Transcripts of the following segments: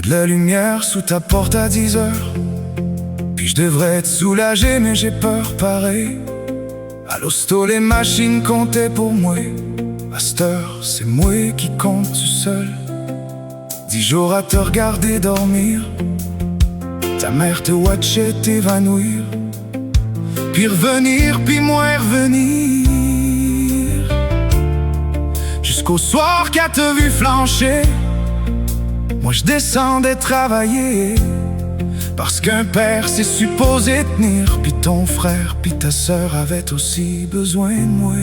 de la lumière sous ta porte à 10 heures. Puis je devrais être soulagé, mais j'ai peur pareil. À l'hosto, les machines comptaient pour moi. À cette heure, c'est moi qui compte tout seul. 10 jours à te regarder dormir. Ta mère te watchait t'évanouir. Puis revenir, puis moi revenir. Jusqu'au soir qu'elle te vu flancher. Moi je descendais travailler. Parce qu'un père c'est supposé tenir. Puis ton frère, puis ta sœur avaient aussi besoin de moi.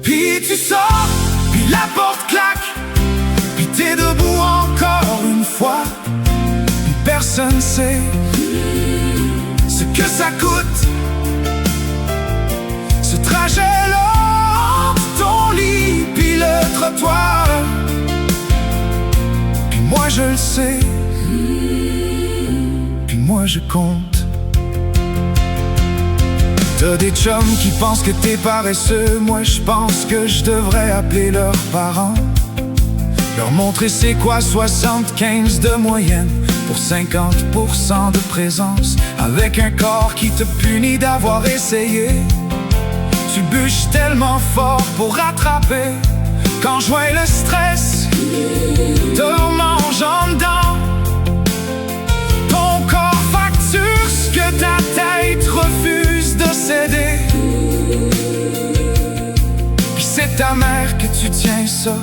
Puis tu sors, puis la porte claque. Puis t'es debout encore une fois. Puis personne sait ce que ça coûte, ce trajet-là entre ton lit puis le trottoir. Puis moi je le sais, puis moi je compte. T'as des chums qui pensent que t'es paresseux. Moi je pense que je devrais appeler leurs parents, leur montrer c'est quoi 75 de moyenne pour 50% de présence. Avec un corps qui te punit d'avoir essayé. Tu bûches tellement fort pour rattraper. Quand joint le stress te remange en dedans. Ton corps facture ce que ta tête refuse de céder. Puis c'est ta mère que tu tiens ça.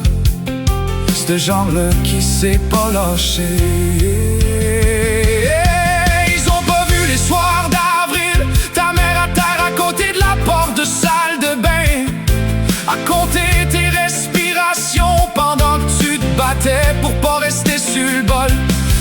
Ce genre-là qui sait pas lâcher. Ils ont pas vu les soirs d'avril. Ta mère à terre à côté de la porte de salle de bain, à compter tes respirations pendant que tu te battais pour pas rester sur le bol.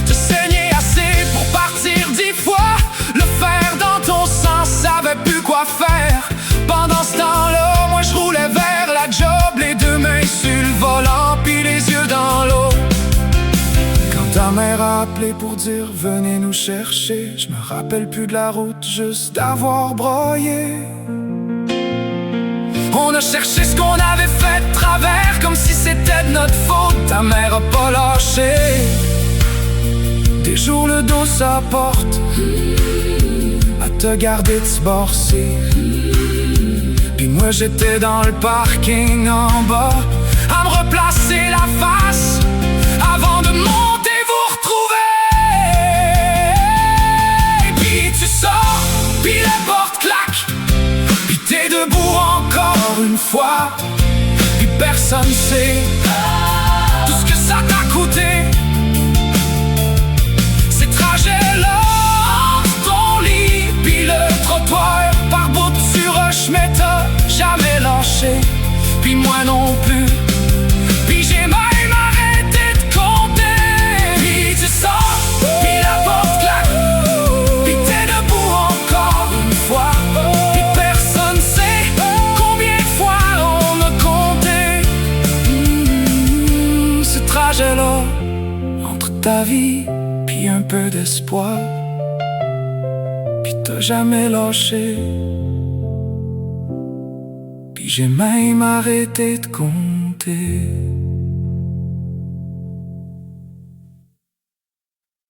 Te saigner assez pour partir 10 fois. Le fer dans ton sang savait plus quoi faire. Pendant ce temps-là, moi je roulais vers la job, les deux mains sur le volant, puis les yeux dans l'eau. Quand ta mère a appelé pour dire venez nous chercher, je me rappelle plus de la route, juste d'avoir broyé. On a cherché ce qu'on avait fait de travers, comme si c'était de notre faute. Ta mère a pas lâché. Des jours le dos sa porte, à te garder de se borcer. Puis moi j'étais dans le parking en bas, à me replacer la face avant de monter vous retrouver. Et puis tu sors, puis les portes claquent. Puis t'es debout encore une fois. Puis personne sait tout ce que ça t'a coûté. Ces trajets-là entre ton lit puis le trottoir. Par bout tu rush mais t'as jamais lâché. Puis moi non plus. Puis j'ai même arrêté de compter. Puis tu sors, puis la porte claque. Puis t'es debout encore une fois. Puis personne sait combien de fois on a compté. Ce trajet-là entre ta vie puis un peu d'espoir. Puis t'as jamais lâché. Puis j'ai même arrêté de compter.